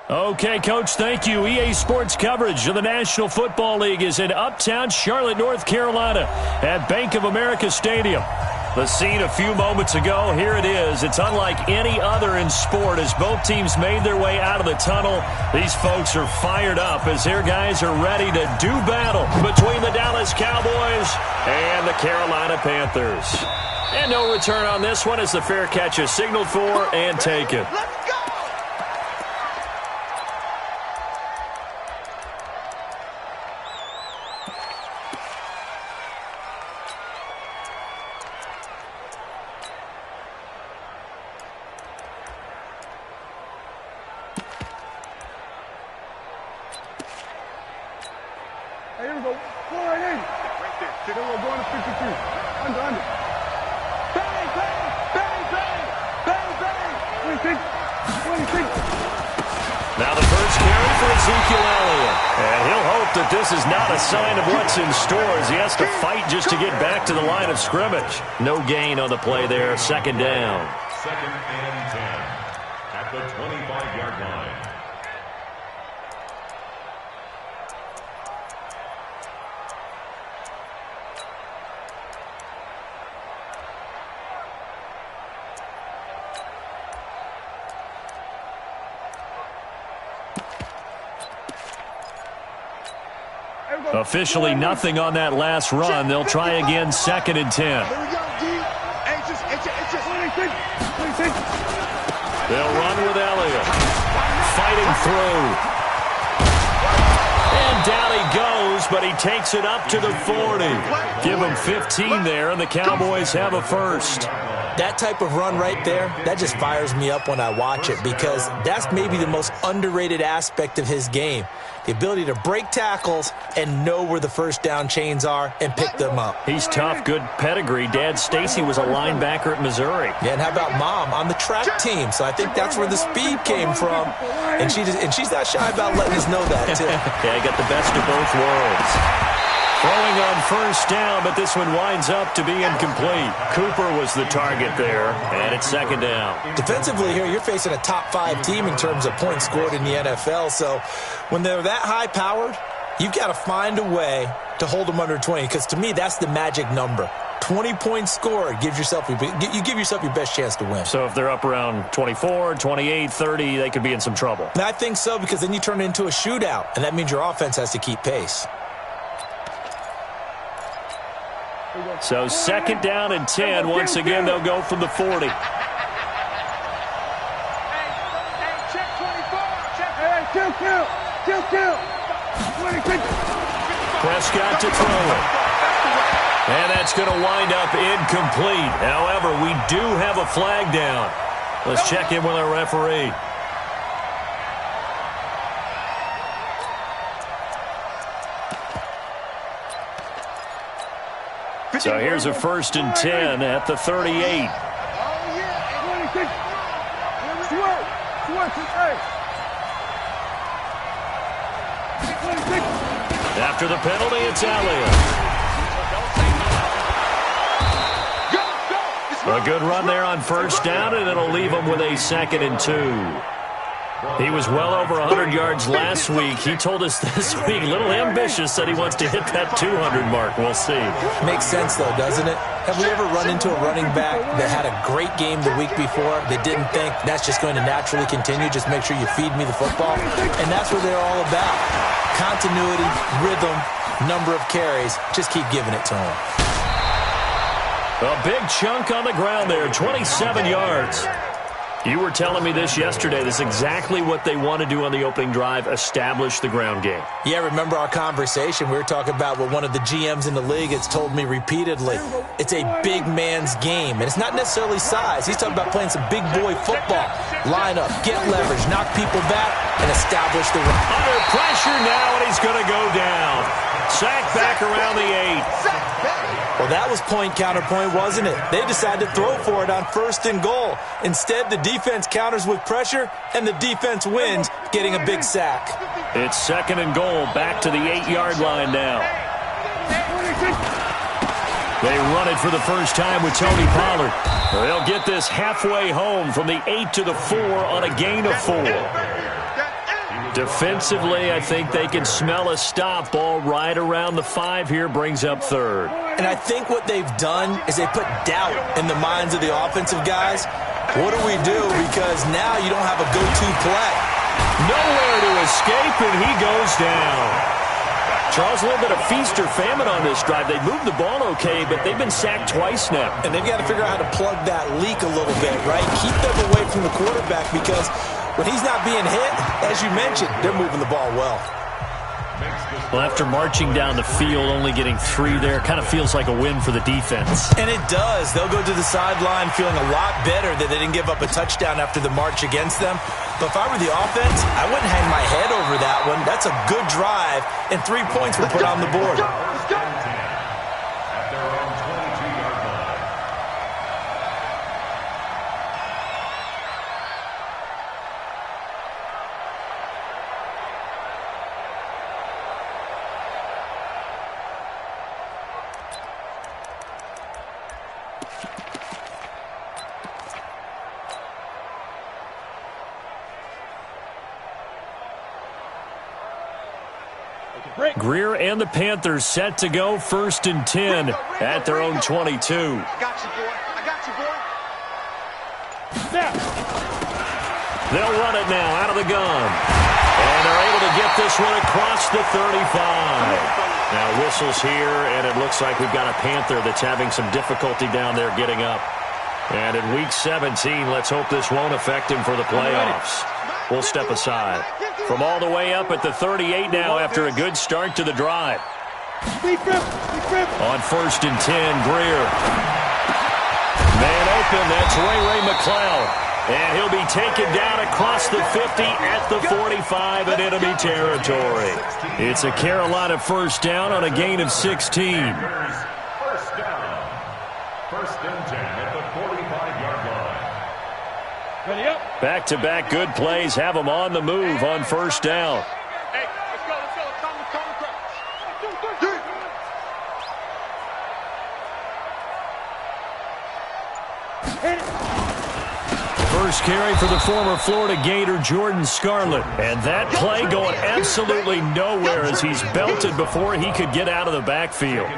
Okay, Coach, thank you. EA Sports coverage of the National Football League is in uptown Charlotte, North Carolina at Bank of America Stadium. The scene a few moments ago, here it is. It's unlike any other in sport as both teams made their way out of the tunnel. These folks are fired up as their guys are ready to do battle between the Dallas Cowboys and the Carolina Panthers. And no return on this one as the fair catch is signaled for and taken. Here we go. Go right in. Right there. Here we go. Going to 52. Under. Bang, bang, bang, bang, bang, bang. 26. 26. Now the first carry for Ezekiel Elliott. And he'll hope that this is not a sign of what's in store as he has to fight just to get back to the line of scrimmage. No gain on the play there. Second down. Second and 10 at the 25-yard line. Officially nothing on that last run. They'll try again, second and 10. Here we go, D. Anxious. 26. They'll run with Elliott. Fighting through. And down he goes, but he takes it up to the 40. Give him 15 there, and the Cowboys have a first. That type of run right there, that just fires me up when I watch it because that's maybe the most underrated aspect of his game. The ability to break tackles and know where the first down chains are and pick them up. He's tough, good pedigree. Dad Stacy was a linebacker at Missouri. Yeah, and how about Mom on the track team? So I think that's where the speed came from. And she's not shy about letting us know that, too. Yeah, got the best of both worlds. Throwing on first down, but this one winds up to be incomplete. Cooper was the target there, and it's second down. Defensively here, you're facing a top-5 team in terms of points scored in the NFL. So when they're that high-powered, you've got to find a way to hold them under 20, because to me, that's the magic number. 20 points scored, you give yourself your best chance to win. So if they're up around 24, 28, 30, they could be in some trouble. And I think so, because then you turn it into a shootout, and that means your offense has to keep pace. So second down and 10. Once again, they'll go from the 40. Prescott to throw it. And that's going to wind up incomplete. However, we do have a flag down. Let's check in with our referee. So here's a first and 10 at the 38. After the penalty, it's Elliott. A good run there on first down, and it'll leave him with a second and 2. He was well over 100 yards last week. He told us this week, a little ambitious, said he wants to hit that 200 mark. We'll see. Makes sense, though, doesn't it? Have we ever run into a running back that had a great game the week before that didn't think that's just going to naturally continue? Just make sure you feed me the football. And that's what they're all about. Continuity, rhythm, number of carries. Just keep giving it to him. A big chunk on the ground there, 27 yards. You were telling me this yesterday. This is exactly what they want to do on the opening drive, establish the ground game. Yeah, remember our conversation? We were talking about what one of the GMs in the league has told me repeatedly. It's a big man's game, and it's not necessarily size. He's talking about playing some big boy football. Line up, get leverage, knock people back, and establish the run. Under pressure now, and he's going to go down. Sacked back around the 8. Well, that was point counterpoint, wasn't it? They decided to throw for it on first and goal. Instead, the defense counters with pressure, and the defense wins, getting a big sack. It's second and goal, back to the 8-yard line now. They run it for the first time with Tony Pollard. They'll get this halfway home from the 8 to the 4 on a gain of 4. Defensively, I think they can smell a stop. Ball right around the 5 here, brings up third. And I think what they've done is they put doubt in the minds of the offensive guys. What do we do? Because now you don't have a go-to play. Nowhere to escape, and he goes down. Charles, a little bit of feast or famine on this drive. They moved the ball okay, but they've been sacked twice now. And they've got to figure out how to plug that leak a little bit, right? Keep them away from the quarterback because when he's not being hit, as you mentioned, they're moving the ball well. Well, after marching down the field, only getting 3 there, kind of feels like a win for the defense. And it does. They'll go to the sideline feeling a lot better that they didn't give up a touchdown after the march against them. But if I were the offense, I wouldn't hang my head over that one. That's a good drive, and 3 points were put on the board. Greer and the Panthers set to go 1st and 10 at their own 22. I got you, boy. I got you, boy. Snap. They'll run it now out of the gun. And they're able to get this one across the 35. Now whistles here, and it looks like we've got a Panther that's having some difficulty down there getting up. And in Week 17, let's hope this won't affect him for the playoffs. We'll step aside. From all the way up at the 38 now after a good start to the drive. On 1st and 10, Greer. Man open, that's Ray McLeod. And he'll be taken down across the 50 at the 45 in enemy territory. It's a Carolina first down on a gain of 16. First down. 1st and 10 at the 45-yard line. Ready up. Back-to-back good plays have them on the move on 1st down. Hey, let's go. Come. Hit it. First carry for the former Florida Gator, Jordan Scarlett. And that play going absolutely nowhere as he's belted before he could get out of the backfield.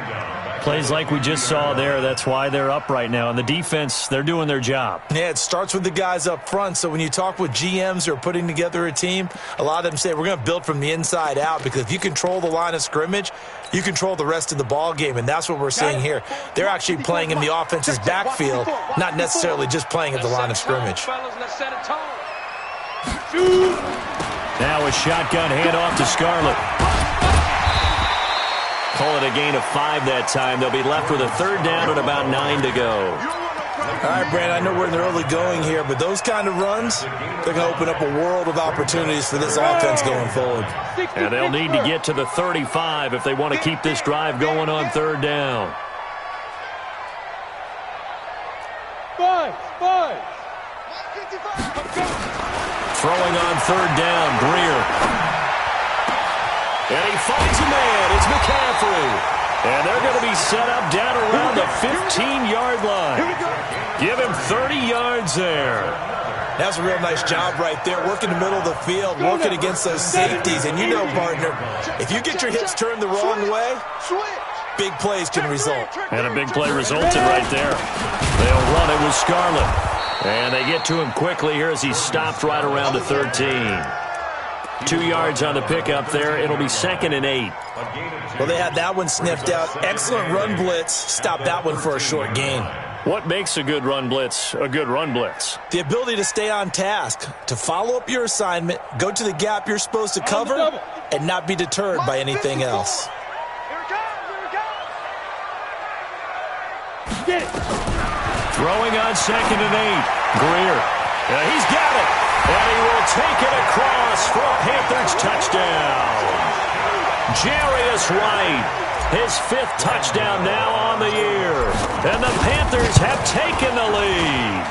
Plays like we just saw there, that's why they're up right now. And the defense, they're doing their job. Yeah, it starts with the guys up front. So when you talk with GMs who are putting together a team, a lot of them say we're going to build from the inside out because if you control the line of scrimmage, you control the rest of the ball game, and that's what we're seeing here. They're actually playing in the offense's backfield, not necessarily just playing at the line of scrimmage. Now a shotgun handoff to Scarlett. Call it a gain of 5 that time. They'll be left with a 3rd down and about 9 to go. All right, Brandon, I know we're in the early going here, but those kind of runs, they're going to open up a world of opportunities for this offense going forward. And they'll need to get to the 35 if they want to keep this drive going on 3rd down. Five. Throwing on 3rd down, Greer. And he finds a man. It's McCaffrey. And they're going to be set up down around the 15-yard line. Give him 30 yards there. That's a real nice job right there, working the middle of the field, working against those safeties. And you know, partner, if you get your hips turned the wrong way, big plays can result. And a big play resulted right there. They'll run it with Scarlett. And they get to him quickly here as he's stopped right around the 13. 2 yards on the pickup there. It'll be 2nd and 8. Well, they had that one sniffed out. Excellent run blitz. Stop that one for a short gain. What makes a good run blitz a good run blitz? The ability to stay on task, to follow up your assignment, go to the gap you're supposed to cover, and not be deterred by anything else. Get it. Throwing on 2nd and 8. Greer. He's got it. And he will take it across for a Panthers touchdown. Jarius White, his 5th touchdown now on the year. And the Panthers have taken the lead.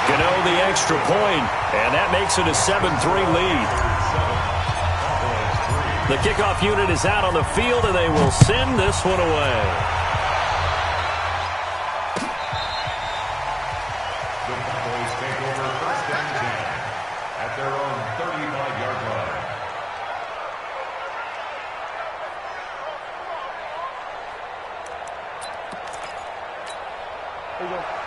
Gano the extra point, and that makes it a 7-3 lead. The kickoff unit is out on the field, and they will send this one away. The Cowboys take over 1st and 10 at their own 35-yard line.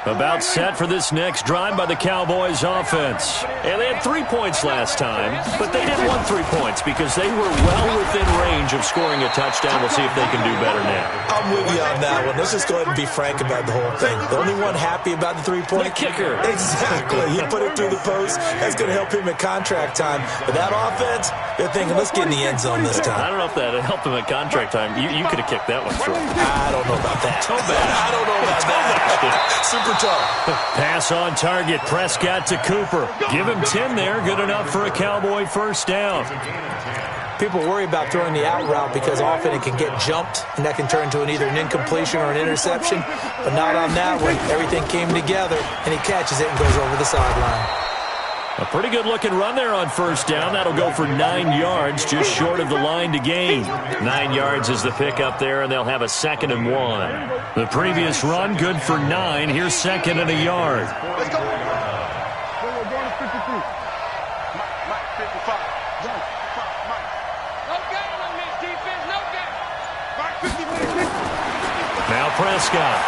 About set for this next drive by the Cowboys offense. And they had 3 points last time, but they didn't want 3 points because they were well within range of scoring a touchdown. We'll see if they can do better now. I'm with you on that one. Let's just go ahead and be frank about the whole thing. The only one happy about the 3-point kicker. Exactly. He put it through the post. That's going to help him at contract time. But that offense, they're thinking, let's get in the end zone this time. I don't know if that helped him at contract time. You could have kicked that one through. I don't know about that. Toe bad. I don't know about that. Super tough. Pass on target. Prescott to Cooper. Give him 10 there. Good enough for a Cowboy first down. People worry about throwing the out route because often it can get jumped, and that can turn into either an incompletion or an interception. But not on that one. Everything came together, and he catches it and goes over the sideline. A pretty good-looking run there on first down. That'll go for 9 yards, just short of the line to gain. 9 yards is the pickup there, and they'll have a 2nd and 1. The previous run, good for 9. Here's 2nd and a yard. Let's go. We're going to 53. Mike, 55. No game on this defense, no game. Mike, 56. Now Prescott.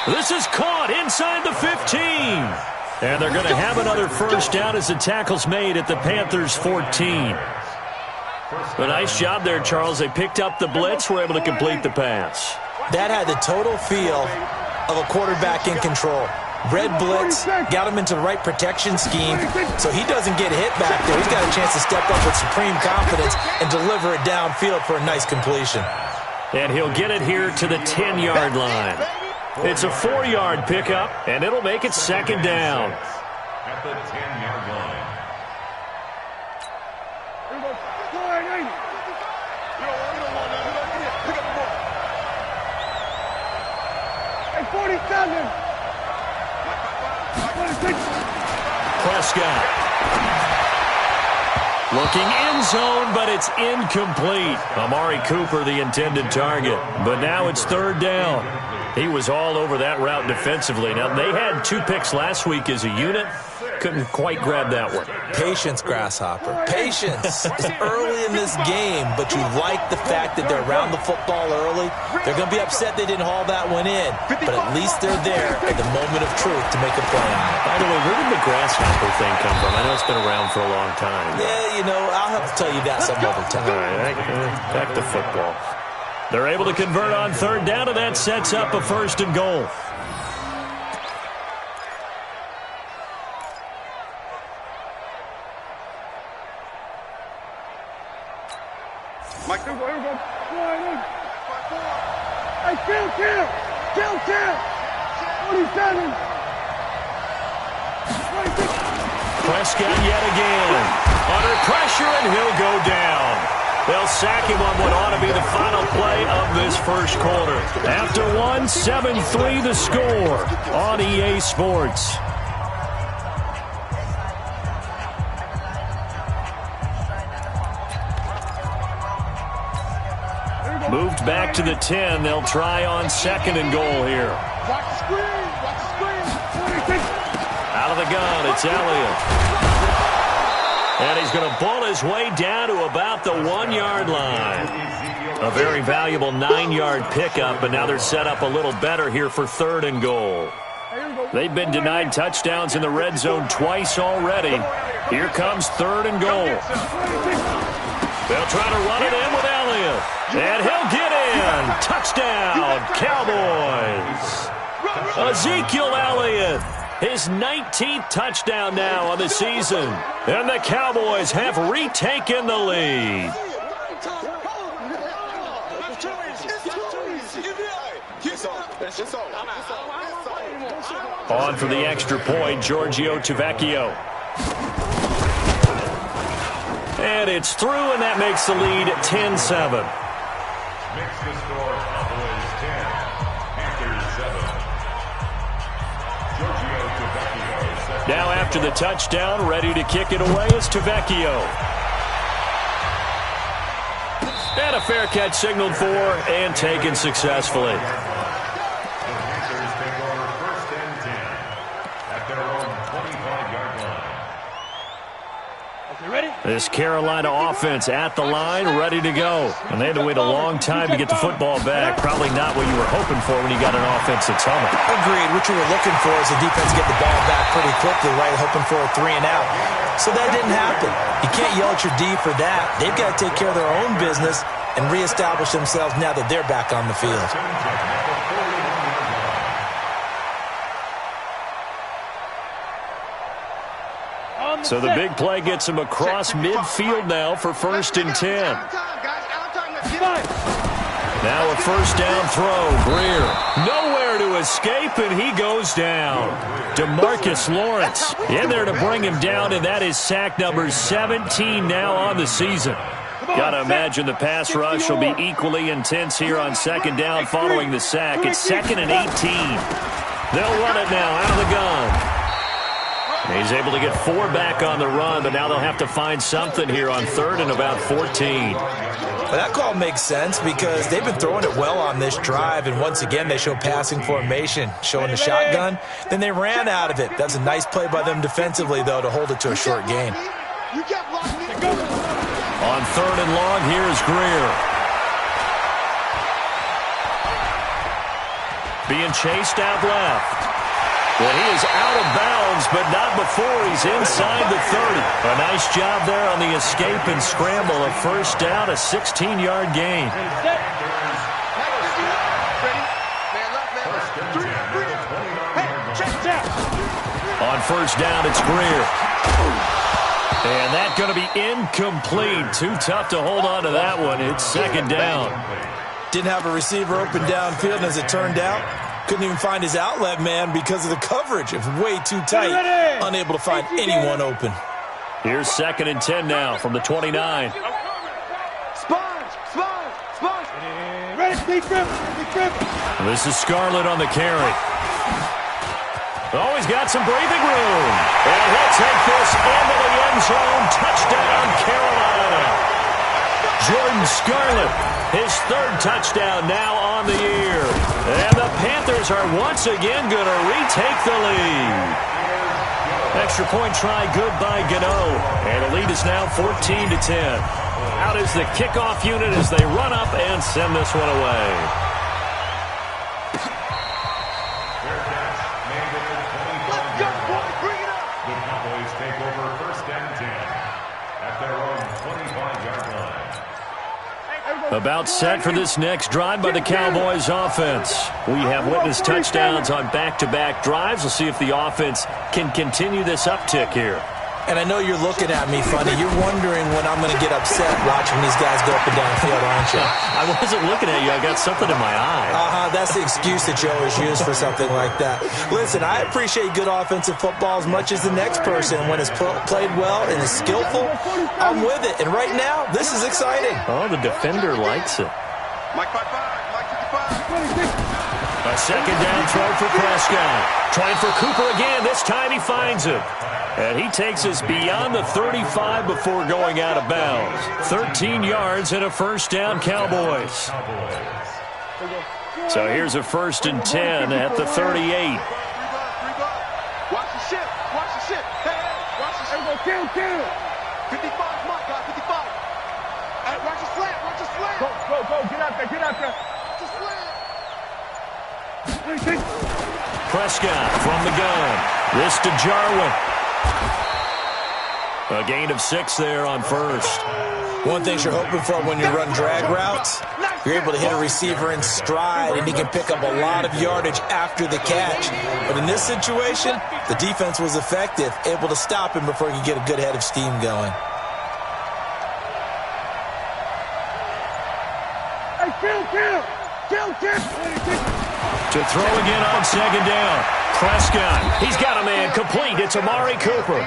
This is caught inside the 15. And they're going to have another first down as the tackle's made at the Panthers' 14. A nice job there, Charles. They picked up the blitz, were able to complete the pass. That had the total feel of a quarterback in control. Red blitz, got him into the right protection scheme, so he doesn't get hit back there. He's got a chance to step up with supreme confidence and deliver it downfield for a nice completion. And he'll get it here to the 10-yard line. It's a 4-yard pickup, and it'll make it 2nd down. At the 10-yard line. Here we go. 480. You don't want that. Pick up the ball. Hey, 47. 26. Prescott. Looking end zone, but it's incomplete. Amari Cooper, the intended target. But now it's 3rd down. He was all over that route defensively. Now, they had 2 picks last week as a unit. Couldn't quite grab that one. Patience, Grasshopper. Patience. It's early in this game, but you like the fact that they're around the football early. They're going to be upset they didn't haul that one in, but at least they're there at the moment of truth to make a play on it. By the way, where did the Grasshopper thing come from? I know it's been around for a long time. Yeah, you know, I'll have to tell you that some other time. All right, back to football. They're able to convert on 3rd down, and that sets up a 1st and goal. Mike, here we go. Hey, kill. 47. 26. Prescott yet again. Under pressure, and he'll go down. They'll sack him on what ought to be the final play of this first quarter. After 1, 7-3 the score on EA Sports. Moved back to the 10. They'll try on 2nd and goal here. Watch the screen. 26. Out of the gun, it's Elliott. And he's going to bull his way down to about the 1-yard line. A very valuable 9-yard pickup, but now they're set up a little better here for 3rd and goal. They've been denied touchdowns in the red zone twice already. Here comes 3rd and goal. They'll try to run it in with Elliott. And he'll get in. Touchdown, Cowboys. Ezekiel Elliott. His 19th touchdown now on the season. And the Cowboys have retaken the lead. On for the extra point, Giorgio Tavecchio. And it's through, and that makes the lead 10-7. Makes the score Cowboys 10, Panthers 7. Giorgio Tavecchio. Now after the touchdown, ready to kick it away is Tavecchio. And a fair catch signaled for and taken successfully. The Panthers take over 1st and 10 at their own 25-yard line. Okay, ready? This Carolina offense at the line, ready to go. And they had to wait a long time to get the football back. Probably not what you were hoping for when you got an offense that's humming. Agreed. What you were looking for is the defense get the ball back pretty quickly, right? Hoping for a 3 and out. So that didn't happen. You can't yell at your D for that. They've got to take care of their own business and reestablish themselves now that they're back on the field. So the big play gets him across midfield now for 1st and 10. Now a first down throw. Greer nowhere to escape, and he goes down. DeMarcus Lawrence in there to bring him down, and that is sack number 17 now on the season. Got to imagine the pass rush will be equally intense here on 2nd down following the sack. It's 2nd and 18. They'll run it now out of the gun. He's able to get 4 back on the run, but now they'll have to find something here on 3rd and about 14. Well, that call makes sense because they've been throwing it well on this drive, and once again they show passing formation, showing the shotgun. Then they ran out of it. That's a nice play by them defensively, though, to hold it to a short gain. On 3rd and long, here's Greer. Being chased out left. Well, he is out of bounds, but not before he's inside the 30. A nice job there on the escape and scramble. A first down, a 16-yard gain. On 1st down, it's Greer. And that's going to be incomplete. Too tough to hold on to that one. It's 2nd down. Didn't have a receiver open downfield, and as it turned out, couldn't even find his outlet man because of the coverage. It was way too tight. Unable to find anyone open. Here's 2nd and 10 now from the 29. This is Scarlett on the carry. Oh, he's got some breathing room. And he'll take this into the end zone. Touchdown, Carolina. Jordan Scarlett, his 3rd touchdown now on the year. And the Panthers are once again going to retake the lead. Extra point try good by Gano. And the lead is now 14-10. Out is the kickoff unit as they run up and send this one away. The Cowboys take over 1st and 10 at their own 25-yard line. About set for this next drive by the Cowboys offense. We have witnessed touchdowns on back-to-back drives. We'll see if the offense can continue this uptick here. And I know you're looking at me funny. You're wondering when I'm going to get upset watching these guys go up and down the field, aren't you? I wasn't looking at you. I got something in my eye. That's the excuse that you always use for something like that. Listen, I appreciate good offensive football as much as the next person. When it's played well and is skillful, I'm with it. And right now, this is exciting. Oh, the defender likes it. Mike 55, Mike 55. A 2nd down throw for Prescott. Trying for Cooper again. This time he finds it. And he takes us beyond the 35 before going out of bounds. 13 yards and a first down, Cowboys. So here's a 1st and 10 at the 38. Watch the ship. Watch the ship. Hey, watch the ship. Kill. 55, Mike, guys, 55. Hey, watch the slant. Watch the slant. Go. Get out there. Watch the slant. Prescott from the gun. This to Jarwin. A gain of 6 there on 1st. One thing you're hoping for when you run drag routes, you're able to hit a receiver in stride, and he can pick up a lot of yardage after the catch. But in this situation, the defense was effective, able to stop him before he could get a good head of steam going. Kill. To throw again on 2nd down. Prescott, he's got a man complete. It's Amari Cooper.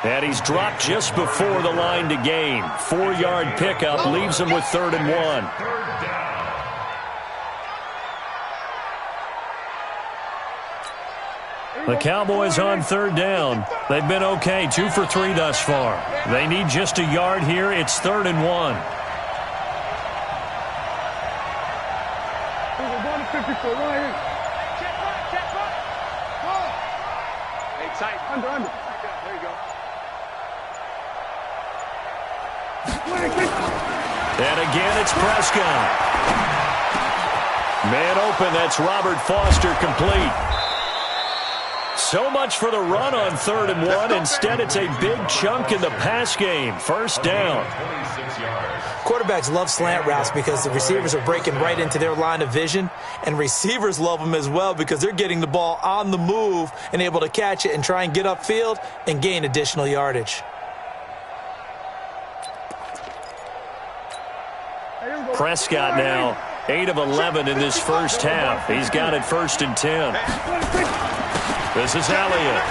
And he's dropped just before the line to gain. 4-yard pickup leaves him with 3rd and 1. The Cowboys on 3rd down. They've been okay, 2 for 3 thus far. They need just a yard here. It's 3rd and 1. We're going to 54 right here. Hey, tight. Under. There you go. And again, it's Prescott. Man open, that's Robert Foster complete. So much for the run on 3rd and 1. Instead, it's a big chunk in the pass game. First down. Quarterbacks love slant routes because the receivers are breaking right into their line of vision, and receivers love them as well because they're getting the ball on the move and able to catch it and try and get upfield and gain additional yardage. Prescott now 8 of 11 in this first half. He's got it 1st and 10. This is Elliott.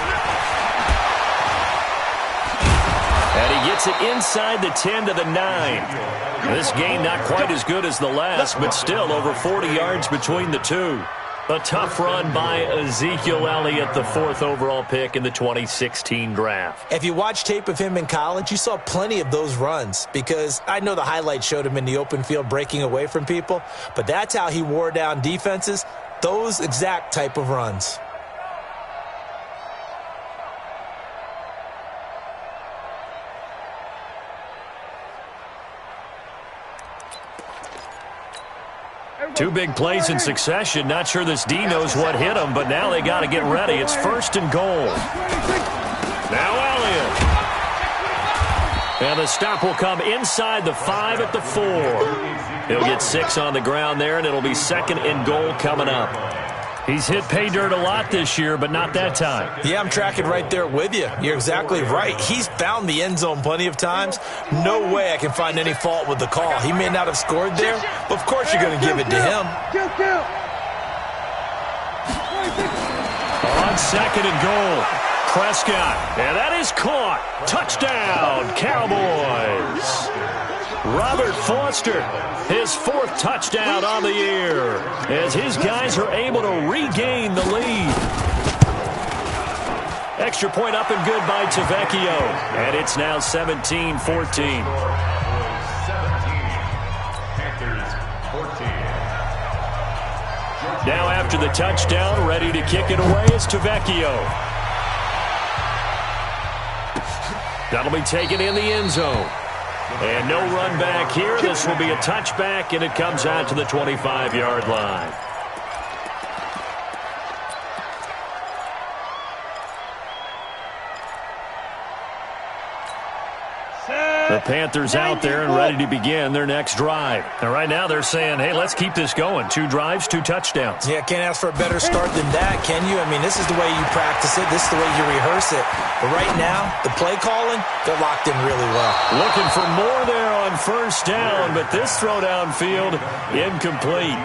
And he gets it inside the 10 to the 9. This game not quite as good as the last, but still over 40 yards between the two. A tough run by Ezekiel Elliott, the 4th overall pick in the 2016 draft. If you watch tape of him in college, you saw plenty of those runs because I know the highlights showed him in the open field breaking away from people, but that's how he wore down defenses, those exact type of runs. Two big plays in succession. Not sure this D knows what hit him, but now they got to get ready. It's 1st and goal. Now Elliott. And the stop will come inside the 5 at the 4. He'll get 6 on the ground there, and it'll be 2nd and goal coming up. He's hit pay dirt a lot this year, but not that time. Yeah, I'm tracking right there with you. You're exactly right. He's found the end zone plenty of times. No way I can find any fault with the call. He may not have scored there, but of course you're going to give it to him. On 2nd and goal, Prescott. And that is caught. Touchdown, Cowboys. Robert Foster, his 4th touchdown on the year, as his guys are able to regain the lead. Extra point up and good by Tavecchio, and it's now 17-14. Panthers 14. Now after the touchdown, ready to kick it away is Tavecchio. That'll be taken in the end zone. And no run back here. This will be a touchback, and it comes out to the 25-yard line. The Panthers out there and ready to begin their next drive. And right now they're saying, hey, let's keep this going. 2 drives, 2 touchdowns. Yeah, can't ask for a better start than that, can you? I mean, this is the way you practice it. This is the way you rehearse it. But right now, the play calling, they're locked in really well. Looking for more there on 1st down, but this throw downfield incomplete.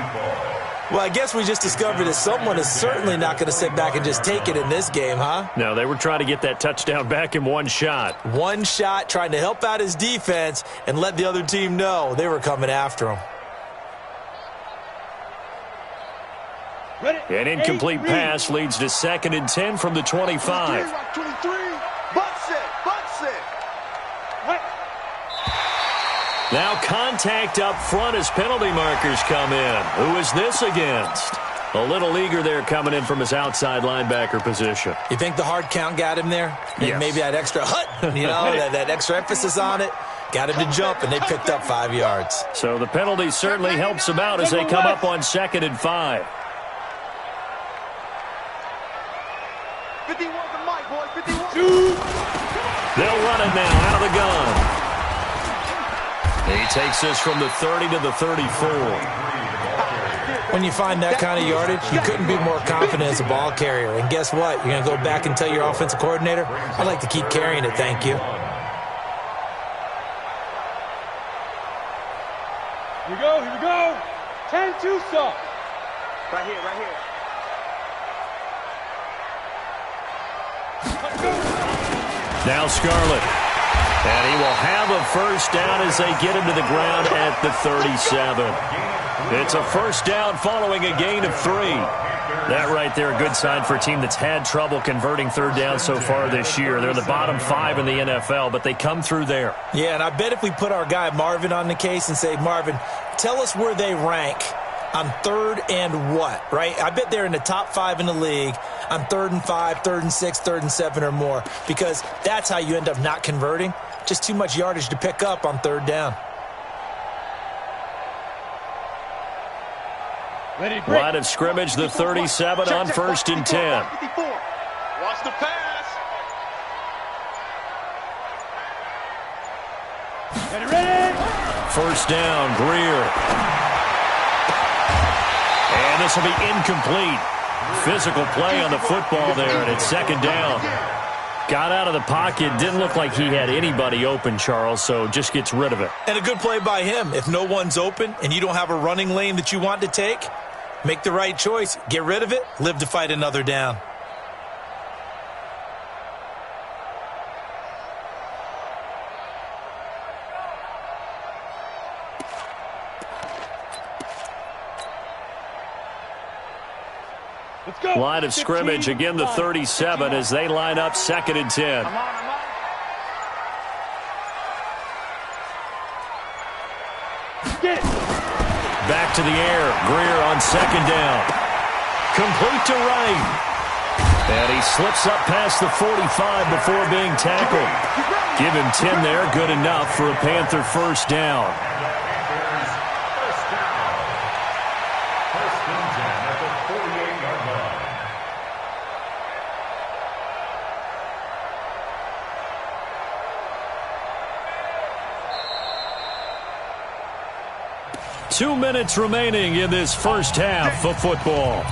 Well, I guess we just discovered that someone is certainly not going to sit back and just take it in this game, huh? No, they were trying to get that touchdown back in one shot. One shot, trying to help out his defense and let the other team know they were coming after him. An incomplete pass leads to 2nd and 10 from the 25. Now contact up front as penalty markers come in. Who is this against? A little eager there coming in from his outside linebacker position. You think the hard count got him there? Yes. Maybe that extra that extra emphasis on it. Got him to jump, and they picked up 5 yards. So the penalty certainly helps him out as they come up on 2nd and 5. 51 to Mike, boys. 51. They'll run it now out of the gun. He takes this from the 30 to the 34. When you find that kind of yardage, you couldn't be more confident as a ball carrier. And guess what? You're going to go back and tell your offensive coordinator, I'd like to keep carrying it, thank you. Here we go, here we go. 10-2 stop. Right here, right here. Now Scarlett. And he will have a 1st down as they get him to the ground at the 37. It's a 1st down following a gain of 3. That right there, a good sign for a team that's had trouble converting 3rd down so far this year. They're the bottom 5 in the NFL, but they come through there. Yeah, and I bet if we put our guy Marvin on the case and say, Marvin, tell us where they rank on 3rd and what, right? I bet they're in the top 5 in the league on 3rd and 5, 3rd and 6, 3rd and 7 or more, because that's how you end up not converting. Just too much yardage to pick up on third down. Line of scrimmage, the 37 on 1st and 10. Watch the pass. Ready. First down, Greer. And this will be incomplete. Physical play on the football there, and it's second down. Got out of the pocket. Didn't look like he had anybody open, Charles, so just gets rid of it. And a good play by him. If no one's open and you don't have a running lane that you want to take, make the right choice. Get rid of it. Live to fight another down. Line of scrimmage, again the 37 as they line up 2nd and 10. Back to the air. Greer on 2nd down. Complete to right. And he slips up past the 45 before being tackled. Give him 10 there. Good enough for a Panther first down. 2 minutes remaining in this first half of football.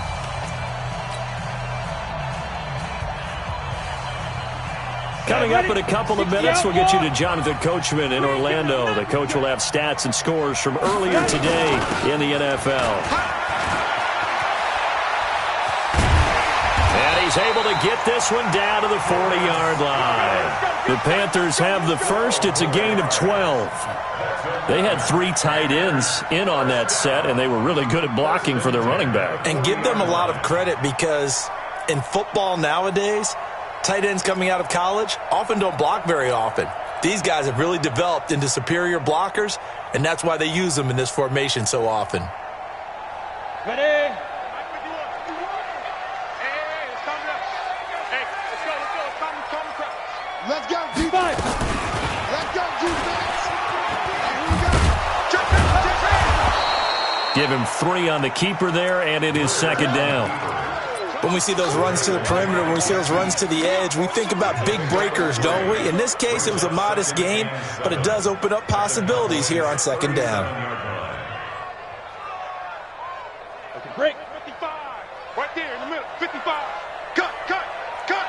Coming up in a couple of minutes, we'll get you to Jonathan Coachman in Orlando. The coach will have stats and scores from earlier today in the NFL. And he's able to get this one down to the 40-yard line. The Panthers have the first. It's a gain of 12. They had 3 tight ends in on that set, and they were really good at blocking for their running back. And give them a lot of credit because in football nowadays, tight ends coming out of college often don't block very often. These guys have really developed into superior blockers, and that's why they use them in this formation so often. Ready? Let's go, defense. Let's go, defense. Give him 3 on the keeper there, and it is 2nd down. When we see those runs to the perimeter, when we see those runs to the edge, we think about big breakers, don't we? In this case, it was a modest gain, but it does open up possibilities here on 2nd down. Okay, break. 55. Right there in the middle. 55. Cut, cut, cut.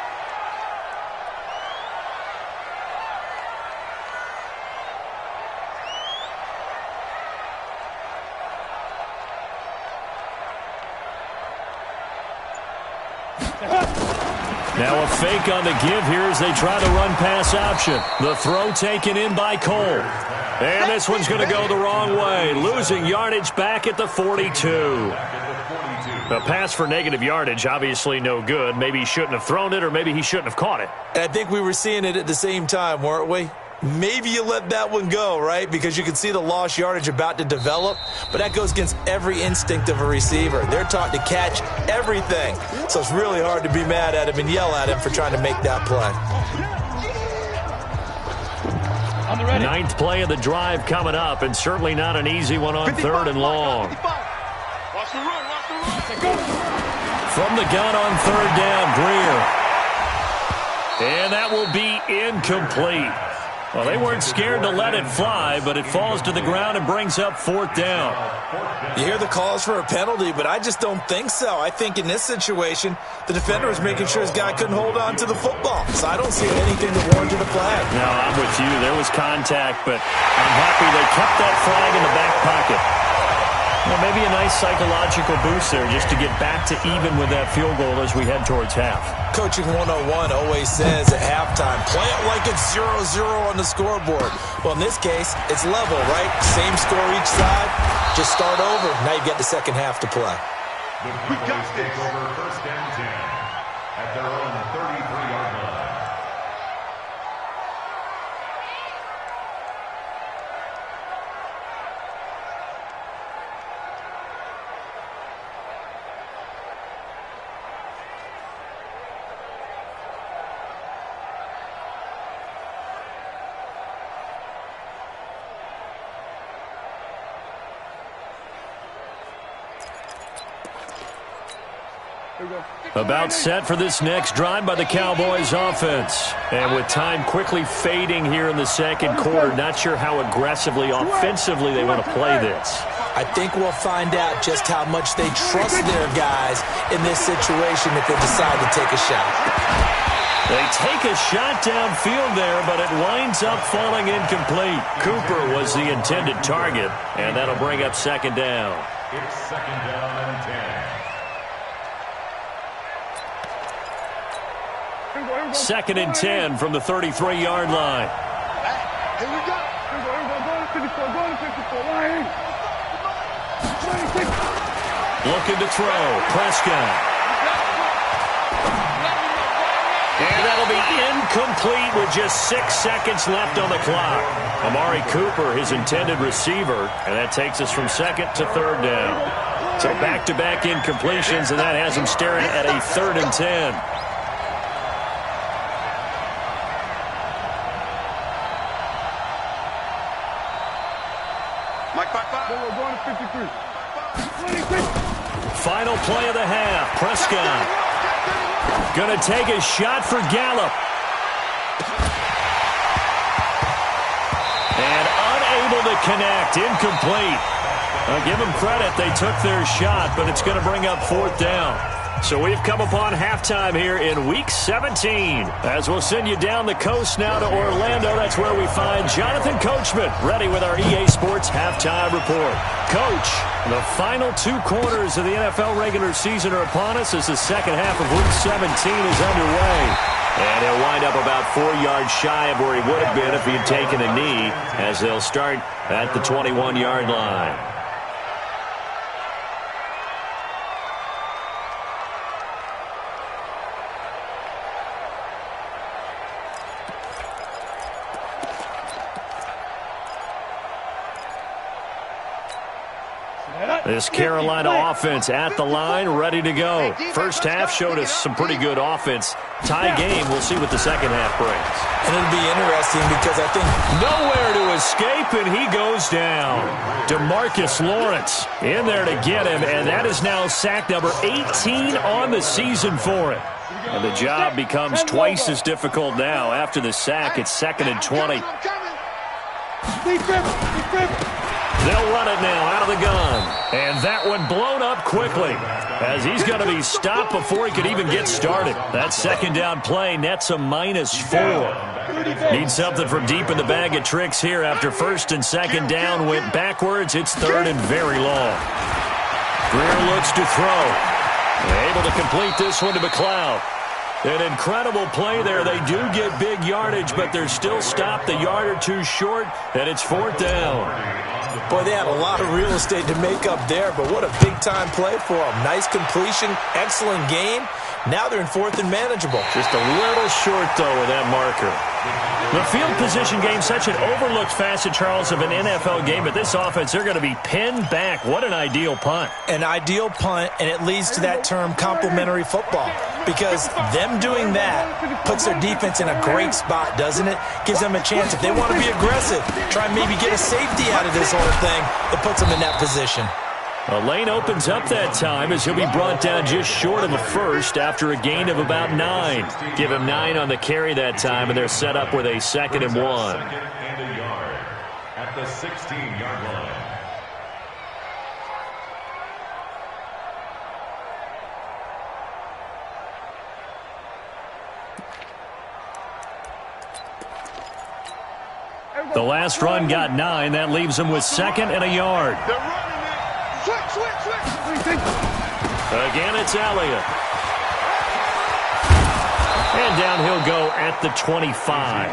Now a fake on the give here as they try to run pass option. The throw taken in by Cole. And this one's going to go the wrong way. Losing yardage back at the 42. A pass for negative yardage, obviously no good. Maybe he shouldn't have thrown it, or maybe he shouldn't have caught it. And I think we were seeing it at the same time, weren't we? Maybe you let that one go, right? Because you can see the lost yardage about to develop, but that goes against every instinct of a receiver. They're taught to catch everything, so it's really hard to be mad at him and yell at him for trying to make that play. On the ready. 9th play of the drive coming up, and certainly not an easy one on 3rd and long. Watch the run, watch the run. From the gun on 3rd down, Greer. And that will be incomplete. Well, they weren't scared to let it fly, but it falls to the ground and brings up 4th down. You hear the calls for a penalty, but I just don't think so. I think in this situation, the defender was making sure his guy couldn't hold on to the football. So I don't see anything that warranted a flag. No, I'm with you. There was contact, but I'm happy they kept that flag in the back pocket. Well, maybe a nice psychological boost there just to get back to even with that field goal as we head towards half. Coaching 101 always says at halftime, play it like it's 0-0 on the scoreboard. Well, in this case, it's level, right? Same score each side. Just start over. Now you get the second half to play. The Cowboys take over 1st and 10 at their own 33-yard line. About set for this next drive by the Cowboys offense. And with time quickly fading here in the second quarter, not sure how aggressively, offensively they want to play this. I think we'll find out just how much they trust their guys in this situation if they decide to take a shot. They take a shot downfield there, but it winds up falling incomplete. Cooper was the intended target, and that'll bring up second down. It's second down and 10. Second and 10 from the 33-yard line. Here we go. Go to 54. Go to 54. Line. 26. Looking to throw. Prescott. And that'll be incomplete with just 6 seconds left on the clock. Amari Cooper, his intended receiver, and that takes us from second to third down. So back-to-back incompletions, and that has him staring at a 3rd and 10. We're going to 53. 26. Final play of the half. Prescott going to take a shot for Gallup. And unable to connect. Incomplete. I'll give them credit. They took their shot, but it's going to bring up 4th down. So we've come upon halftime here in Week 17. As we'll send you down the coast now to Orlando, that's where we find Jonathan Coachman, ready with our EA Sports Halftime Report. Coach, the final 2 quarters of the NFL regular season are upon us as the second half of Week 17 is underway. And he'll wind up about 4 yards shy of where he would have been if he had taken a knee, as they'll start at the 21-yard line. This Carolina offense at the line, ready to go. First half showed us some pretty good offense. Tie game, we'll see what the second half brings. And it'll be interesting because I think nowhere to escape, and he goes down. DeMarcus Lawrence in there to get him, and that is now sack number 18 on the season for him. And the job becomes twice as difficult now. After the sack, it's 2nd and 20. They'll run it now out of the gun. And that one blown up quickly as he's going to be stopped before he could even get started. That second down play nets a -4. Need something from deep in the bag of tricks here after 1st and 2nd down went backwards. It's 3rd and very long. Greer looks to throw. Able to complete this one to McLeod. An incredible play there. They do get big yardage, but they're still stopped a yard or 2 short, and it's 4th down. Boy, they had a lot of real estate to make up there, but what a big-time play for them. Nice completion, excellent game. Now they're in 4th and manageable. Just a little short, though, with that marker. The field position game, such an overlooked facet, Charles, of an NFL game. But this offense, they're going to be pinned back. What an ideal punt. An ideal punt, and it leads to that term complementary football. Because them doing that puts their defense in a great spot, doesn't it? Gives them a chance. If they want to be aggressive, try and maybe get a safety out of this whole thing, it puts them in that position. A lane opens up that time as he'll be brought down just short of a first after a gain of about 9. Give him 9 on the carry that time, and they're set up with a 2nd and 1. 2nd and a yard at the 16-yard line. The last run got 9. That leaves him with 2nd and a yard. Again, it's Elliott. And down he'll go at the 25.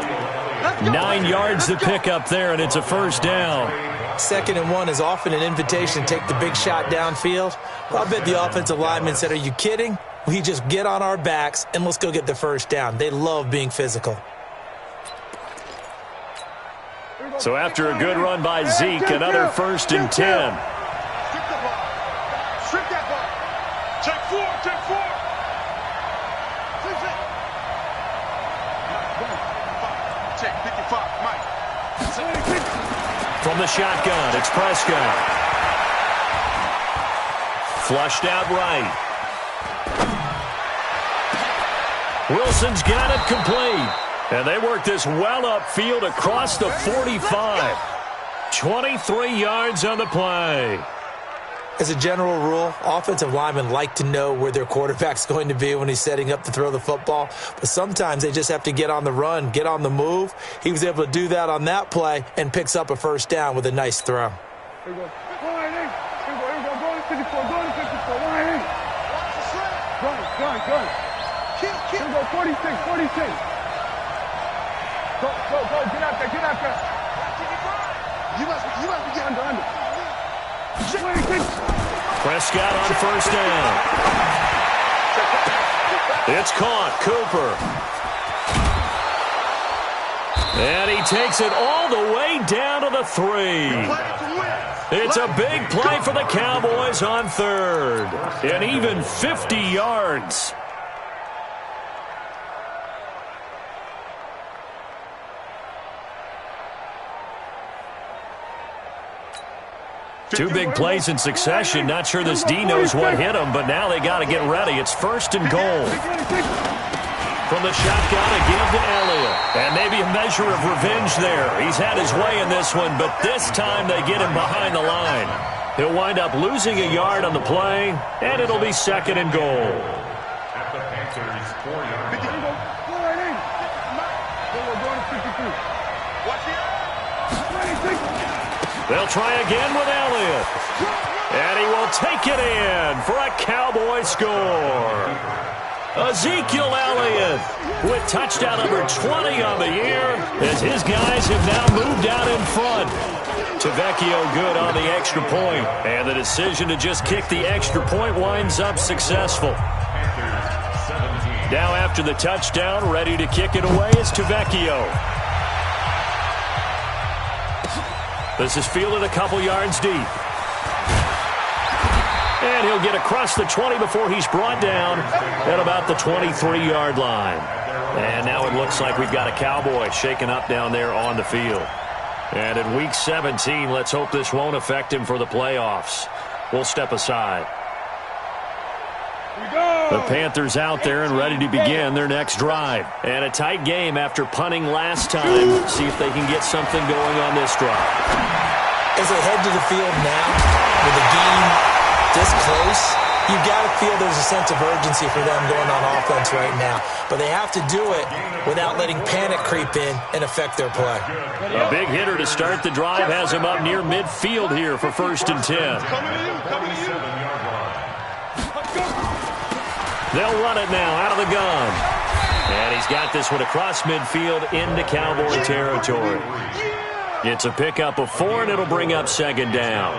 9 yards to pick up there, and it's a 1st down. 2nd and 1 is often an invitation to take the big shot downfield. Well, I bet the offensive lineman said, are you kidding? We just get on our backs, and let's go get the 1st down. They love being physical. So after a good run by Zeke, another 1st and 10. Strip that ball. Take 4. Take 4. Check 55. Mike. From the shotgun, it's Prescott. Flushed out right. Wilson's got it complete. And they work this well upfield across the 45. 23 yards on the play. As a general rule, offensive linemen like to know where their quarterback's going to be when he's setting up to throw the football. But sometimes they just have to get on the run, get on the move. He was able to do that on that play and picks up a first down with a nice throw. Here we go. Go to 54. Go to 54. Line 8. Gun. Here we go. 46. Go. Get out there. You must be getting under. Prescott on first down. It's caught. Cooper. And he takes it all the way down to the 3. It's a big play for the Cowboys on third. And even 50 yards. Two big plays in succession. Not sure this D knows what hit him, but now they got to get ready. It's first and goal. From the shotgun, a give to Elliott. And maybe a measure of revenge there. He's had his way in this one, but this time they get him behind the line. He'll wind up losing a yard on the play, and it'll be second and goal. At the Panthers' 4-yard line. They'll try again with Elliott. And he will take it in for a Cowboy score. Ezekiel Elliott with touchdown number 20 on the year as his guys have now moved out in front. Tavecchio good on the extra point, and the decision to just kick the extra point winds up successful. Now after the touchdown, ready to kick it away is Tavecchio. This is fielded a couple yards deep. And he'll get across the 20 before he's brought down at about the 23-yard line. And now it looks like we've got a Cowboy shaken up down there on the field. And in Week 17, let's hope this won't affect him for the playoffs. We'll step aside. The Panthers out there and ready to begin their next drive. And a tight game after punting last time. See if they can get something going on this drive. As they head to the field now, with the game this close, you've got to feel there's a sense of urgency for them going on offense right now. But they have to do it without letting panic creep in and affect their play. A big hitter to start the drive has him up near midfield here for first and 10. They'll run it now out of the gun. And he's got this one across midfield into Cowboy territory. It's a pickup of 4, and it'll bring up second down.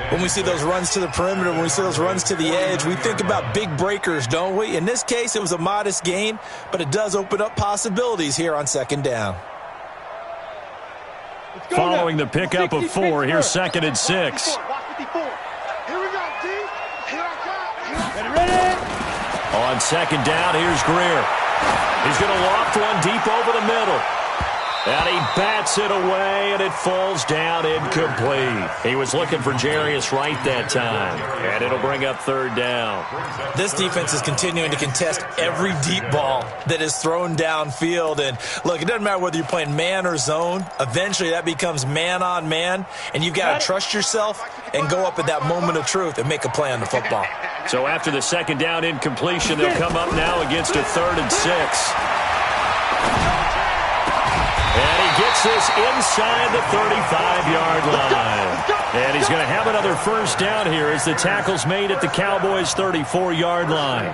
When we see those runs to the perimeter, when we see those runs to the edge, we think about big breakers, don't we? In this case, it was a modest gain, but it does open up possibilities here on second down. Following the pickup of 4, here's second and 6. Here we go, D. Here I come. Ready? On second down, here's Greer. He's going to loft one deep over the middle. And he bats it away, and it falls down incomplete. He was looking for Jarius Wright that time, and it'll bring up third down. This defense is continuing to contest every deep ball that is thrown downfield. And, look, it doesn't matter whether you're playing man or zone. Eventually, that becomes man-on-man, and you've got to trust yourself and go up at that moment of truth and make a play on the football. So after the second down incompletion, they'll come up now against a 3rd and 6. And he gets this inside the 35-yard line. And he's going to have another first down here as the tackle's made at the Cowboys' 34-yard line.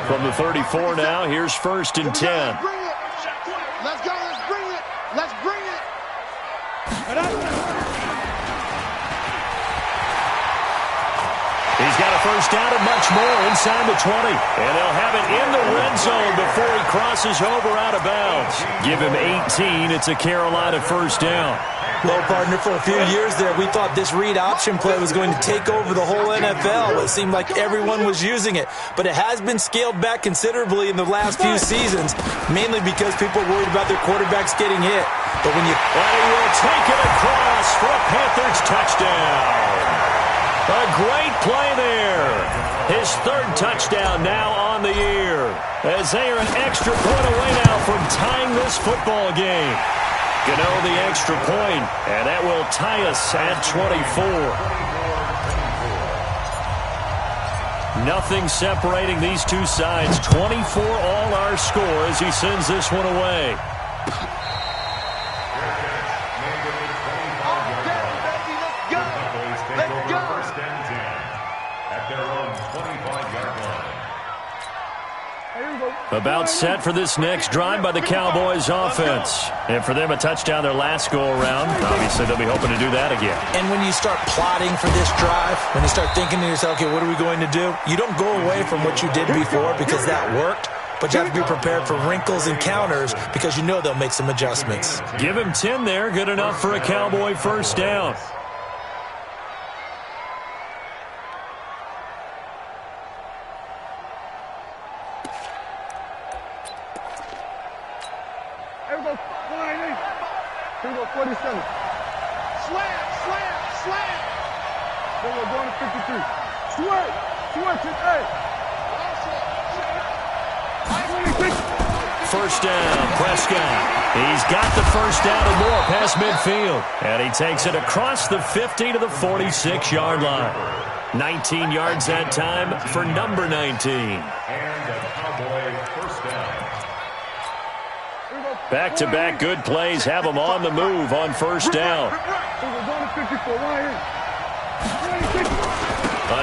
From the 34 now, here's first and 10. Let's go. Let's bring it. He's got a first down and much more inside the 20. And they'll have it in the red zone before he crosses over out of bounds. Give him 18. It's a Carolina first down. Well, partner, for a few years there, we thought this read option play was going to take over the whole NFL. It seemed like everyone was using it. But it has been scaled back considerably in the last few seasons, mainly because people are worried about their quarterbacks getting hit. But when you... And he will take it across for a Panthers touchdown. A great play there. His 3rd touchdown now on the year. as they are an extra point away now from tying this football game. Gano the extra point, and that will tie us at 24. Nothing separating these two sides. 24 all our score as he sends this one away. About set for this next drive by the Cowboys offense. And for them, a touchdown their last go-around. Obviously, they'll be hoping to do that again. And when you start plotting for this drive, when you start thinking to yourself, okay, what are we going to do? You don't go away from what you did before because that worked. But you have to be prepared for wrinkles and counters because you know they'll make some adjustments. Give him 10 there. Good enough for a Cowboy first down. Here we go, 47. Slam, slam, slam. Then we're going to 53. Switch it, hey. First down, Prescott. He's got the first down and more past midfield. And he takes it across the 50 to the 46-yard line. 19 yards that time for number 19. And a Cowboy first down. Back-to-back good plays have him on the move on first down.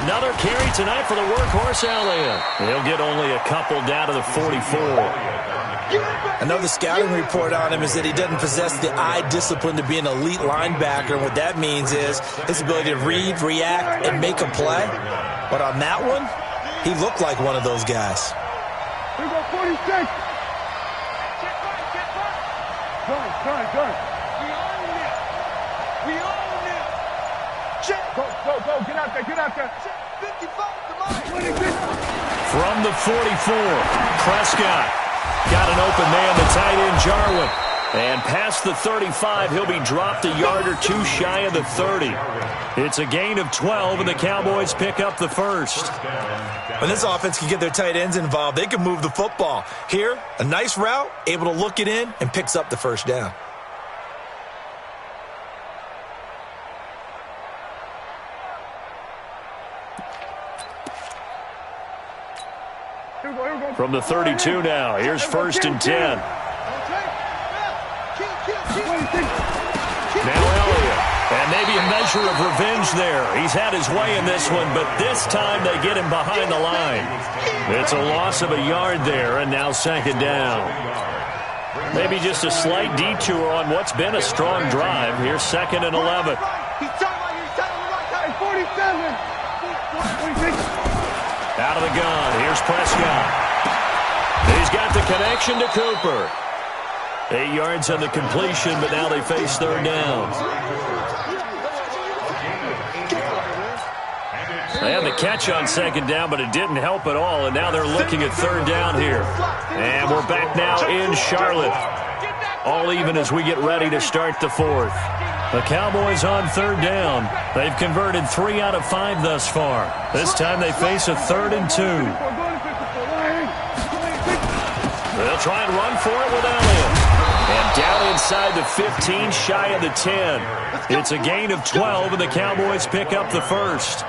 Another carry tonight for the workhorse Elliott. He'll get only a couple down to the 44. I know the scouting report on him is that he doesn't possess the eye discipline to be an elite linebacker. And what that means is his ability to read, react, and make a play. But on that one, he looked like one of those guys. We go 46. Turn. We own it. Check. Go. Get out there. 55 to mine. From the 44, Prescott got an open man, the tight end Jarwin. And past the 35, he'll be dropped a yard or two shy of the 30. It's a gain of 12, and the Cowboys pick up the first. When this offense can get their tight ends involved, they can move the football. Here, a nice route, able to look it in, and picks up the first down. From the 32 now, here's first and 10. Now Elliott, and maybe a measure of revenge there. He's had his way in this one, but this time they get him behind the line. It's a loss of a yard there, and now second down. Maybe just a slight detour on what's been a strong drive. Here's second and 11. Out of the gun, here's Prescott. He's got the connection to Cooper. 8 yards on the completion, but now they face third down. They had the catch on second down, but it didn't help at all, and now they're looking at third down here. And we're back now in Charlotte. All even as we get ready to start the fourth. The Cowboys on third down. They've converted 3 out of 5 thus far. This time they face a 3rd and 2. They'll try and run for it with Elliott. And down inside the 15, shy of the 10. It's a gain of 12, and the Cowboys pick up the first.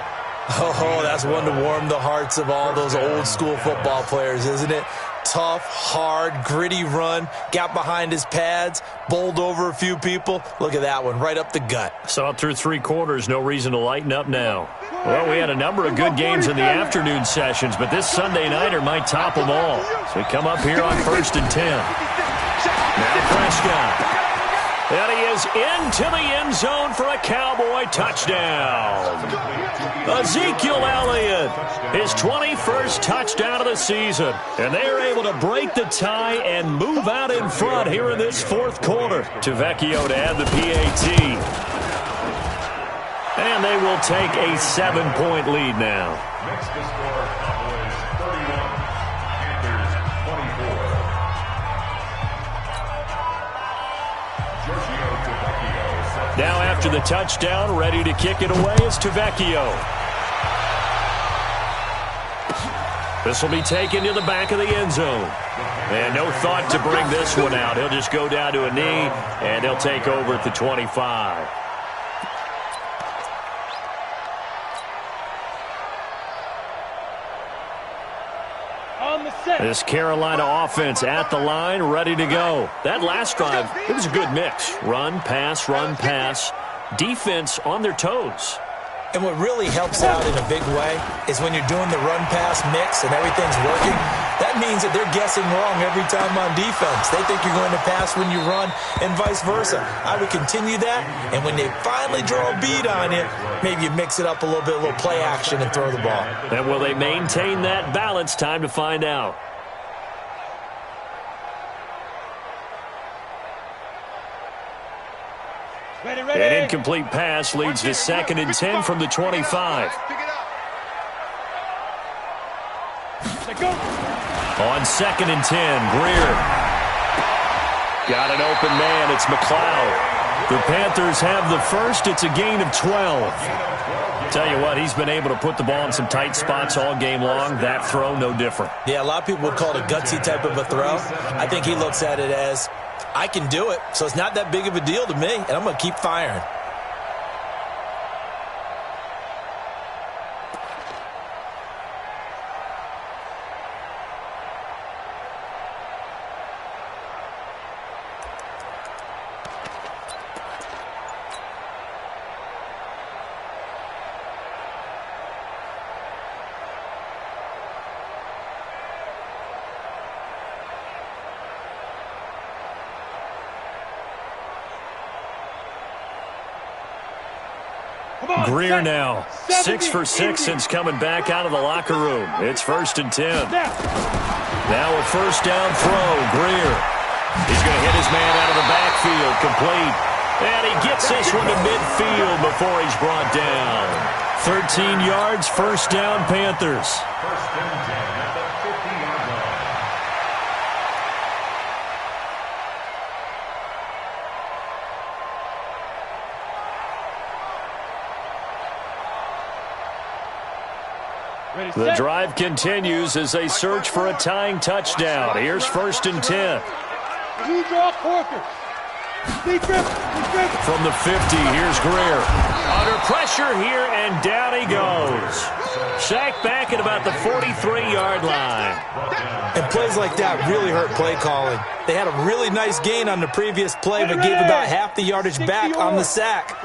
Oh, that's one to warm the hearts of all those old-school football players, isn't it? Tough, hard, gritty run, got behind his pads, bowled over a few people. Look at that one, right up the gut. Saw through 3 quarters, no reason to lighten up now. Well, we had a number of good games in the afternoon sessions, but this Sunday nighter might top them all. So we come up here on first and 10. Now Prescott. And he is into the end zone for a Cowboy touchdown. Ezekiel Elliott, his 21st touchdown of the season. And they are able to break the tie and move out in front here in this fourth quarter. Tavecchio to add the PAT. And they will take a 7-point lead now. Next to score, Cowboys 31, Panthers 24. Now after the touchdown, ready to kick it away is Tavecchio. This will be taken to the back of the end zone. And no thought to bring this one out. He'll just go down to a knee, and they'll take over at the 25. This Carolina offense at the line, ready to go. That last drive, it was a good mix. Run, pass, defense on their toes. And what really helps out in a big way is when you're doing the run-pass mix and everything's working, that means that they're guessing wrong every time on defense. They think you're going to pass when you run and vice versa. I would continue that, and when they finally draw a bead on you, maybe you mix it up a little bit, a little play action, and throw the ball. And will they maintain that balance? Time to find out. An incomplete pass leads to 2nd and 10 from the 25. On 2nd and 10, Greer. Got an open man. It's McLeod. The Panthers have the first. It's a gain of 12. Tell you what, he's been able to put the ball in some tight spots all game long. That throw, no different. Yeah, a lot of people would call it a gutsy type of a throw. I think he looks at it as, I can do it, so it's not that big of a deal to me, and I'm going to keep firing. Greer now, 6 for 6 since coming back out of the locker room. It's 1st and 10. Now a first down throw, Greer. He's going to hit his man out of the backfield, complete. And he gets this one to midfield before he's brought down. 13 yards, first down, Panthers. 1st and 10 at the 50-yard line. The drive continues as they search for a tying touchdown. Here's 1st and 10. From the 50, here's Greer. Under pressure here, and down he goes. Sacked back at about the 43-yard line. And plays like that really hurt play calling. They had a really nice gain on the previous play, but gave about half the yardage back on the sack.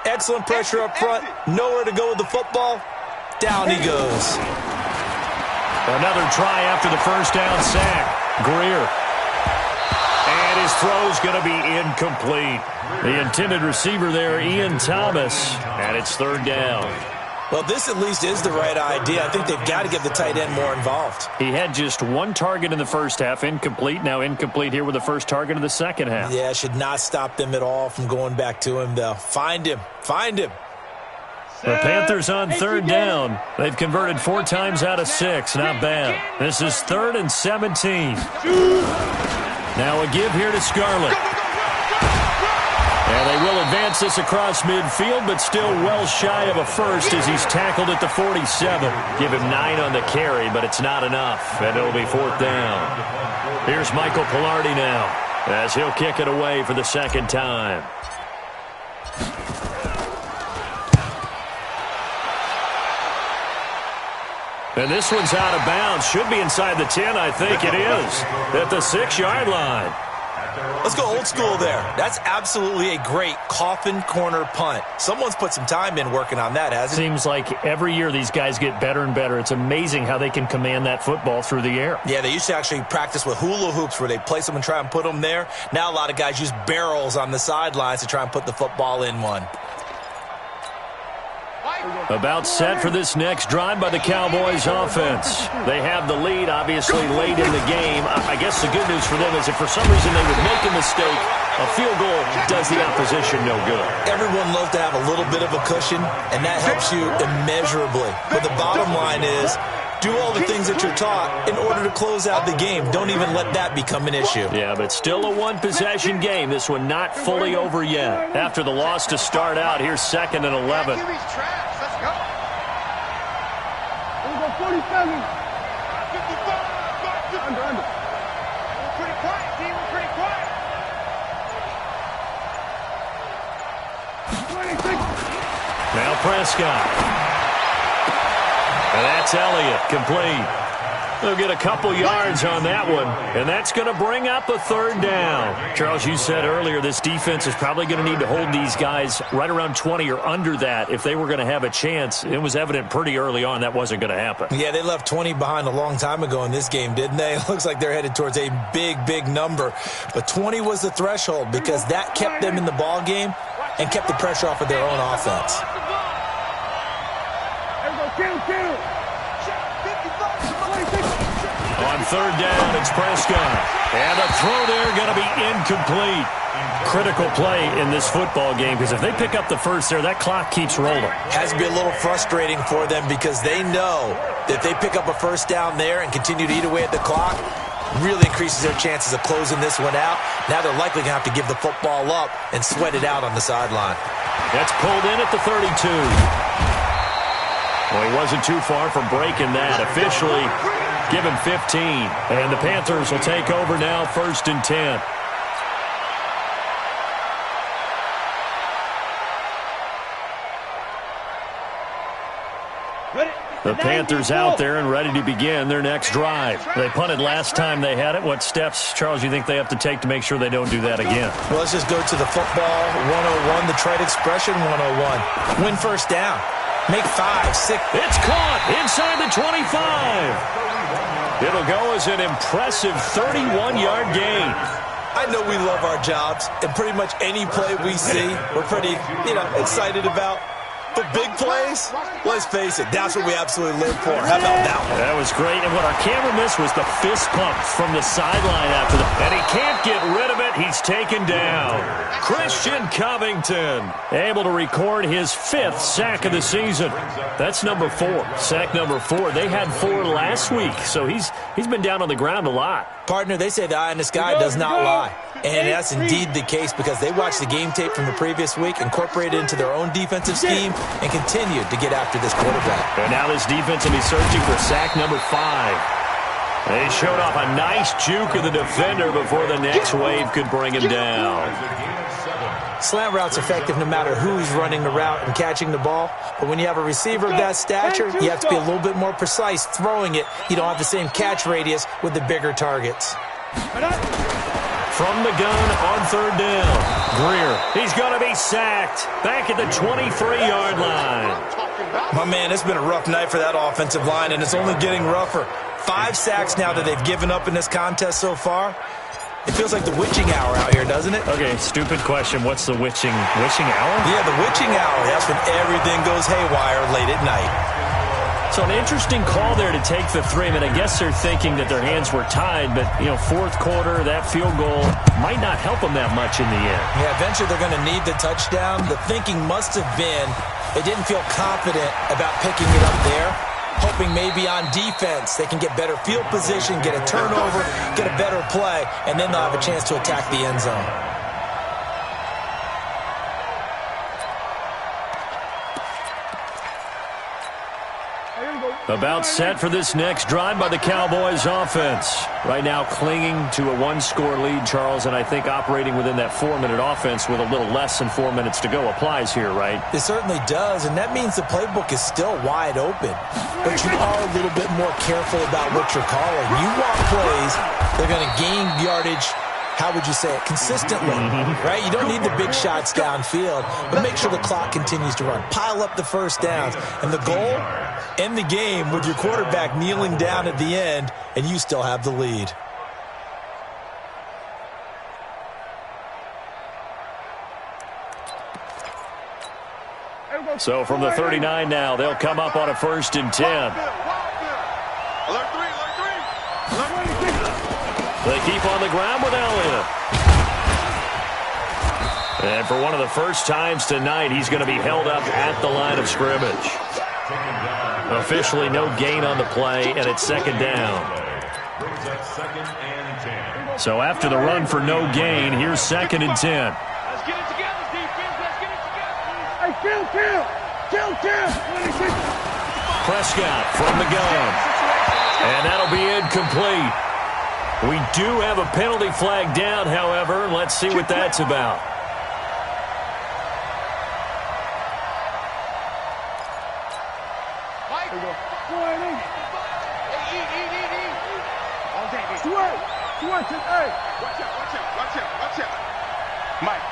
Excellent pressure up front. Nowhere to go with the football. Down he goes. Another try after the first down sack. Greer. And his throw's going to be incomplete. The intended receiver there, Ian Thomas. And it's 3rd down. Well, this at least is the right idea. I think they've got to get the tight end more involved. He had just one target in the first half, incomplete. Now incomplete here with the first target of the second half. Yeah, should not stop them at all from going back to him, though. Find him. Find him. The Panthers on 3rd down. They've converted 4 times out of 6. Not bad. This is 3rd and 17. Now a give here to Scarlett. And they will advance this across midfield, but still well shy of a first as he's tackled at the 47. Give him 9 on the carry, but it's not enough, and it'll be 4th down. Here's Michael Pilardi now as he'll kick it away for the 2nd time. And this one's out of bounds. Should be inside the 10, I think it is. At the 6-yard line. Let's go old school there. That's absolutely a great coffin corner punt. Someone's put some time in working on that, hasn't it? Seems like every year these guys get better and better. It's amazing how they can command that football through the air. Yeah, they used to actually practice with hula hoops where they place them and try and put them there. Now a lot of guys use barrels on the sidelines to try and put the football in one. About set for this next drive by the Cowboys offense. They have the lead, obviously, late in the game. I guess the good news for them is if for some reason they would make a mistake, a field goal does the opposition no good. Everyone loves to have a little bit of a cushion, and that helps you immeasurably. But the bottom line is, do all the things that you're taught in order to close out the game. Don't even let that become an issue. Yeah, but still a one-possession game. This one not fully over yet. After the loss to start out, here's 2nd and 11. Let's go. 47. Under. We're pretty quiet, team. We're pretty quiet. 26. Now Prescott. And that's Elliott, complete. They'll get a couple yards on that one, and that's going to bring up a third down. Charles, you said earlier this defense is probably going to need to hold these guys right around 20 or under that if they were going to have a chance. It was evident pretty early on that wasn't going to happen. Yeah, they left 20 behind a long time ago in this game, didn't they? It looks like they're headed towards a big, big number. But 20 was the threshold because that kept them in the ball game and kept the pressure off of their own offense. Kill. On third down, it's Prescott. And a throw there going to be incomplete. Critical play in this football game because if they pick up the first there, that clock keeps rolling. Has to be a little frustrating for them because they know that if they pick up a first down there and continue to eat away at the clock, really increases their chances of closing this one out. Now they're likely going to have to give the football up and sweat it out on the sideline. That's pulled in at the 32. Well, he wasn't too far from breaking that. Officially given 15. And the Panthers will take over now, 1st and 10. The Panthers out there and ready to begin their next drive. They punted last time they had it. What steps, Charles, you think they have to take to make sure they don't do that again? Well, let's just go to the football 101, the trade expression 101. Win first down. Make 5, 6. It's caught inside the 25. It'll go as an impressive 31-yard gain. I know we love our jobs, and pretty much any play we see, we're pretty, excited about. But big plays, let's face it, that's what we absolutely live for. How about that one? That was great, and what our camera missed was the fist pump from the sideline after that. And he can't get rid of it. He's taken down. Christian Covington able to record his 5th sack of the season. That's number 4. Sack number 4. They had 4 last week, so he's been down on the ground a lot. Partner, they say the eye in the sky does not lie. And that's indeed the case because they watched the game tape from the previous week, incorporated it into their own defensive scheme, and continued to get after this quarterback. And now this defense will be searching for sack number 5. They showed off a nice juke of the defender before the next wave could bring him down. Slant route's effective no matter who's running the route and catching the ball. But when you have a receiver of that stature, you have to be a little bit more precise throwing it. You don't have the same catch radius with the bigger targets. From the gun on 3rd down. Greer, he's going to be sacked. Back at the 23-yard line. My man, it's been a rough night for that offensive line, and it's only getting rougher. 5 sacks now that they've given up in this contest so far. It feels like the witching hour out here, doesn't it? Okay, stupid question. What's the witching hour? Yeah, the witching hour. That's when everything goes haywire late at night. So an interesting call there to take the 3. I mean, I guess they're thinking that their hands were tied, but, 4th quarter, that field goal might not help them that much in the end. Yeah, eventually they're going to need the touchdown. The thinking must have been they didn't feel confident about picking it up there, hoping maybe on defense they can get better field position, get a turnover, get a better play, and then they'll have a chance to attack the end zone. About set for this next drive by the Cowboys offense. Right now clinging to a 1-score lead, Charles, and I think operating within that 4-minute offense with a little less than 4 minutes to go applies here, right? It certainly does, and that means the playbook is still wide open. But you are a little bit more careful about what you're calling. You want plays, they're going to gain yardage, how would you say it, consistently, right? You don't need the big shots downfield, but make sure the clock continues to run. Pile up the first downs. And the goal, end the game with your quarterback kneeling down at the end, and you still have the lead. So from the 39 now, they'll come up on a 1st and 10. They keep on the ground with Elliott. And for one of the first times tonight, he's going to be held up at the line of scrimmage. Officially no gain on the play, and it's 2nd down. So after the run for no gain, here's 2nd and 10. Let's get it together, defense. Let's get it together. Hey, kill. 26. Prescott from the gun. And that'll be incomplete. We do have a penalty flag down, however. Let's see what that's about.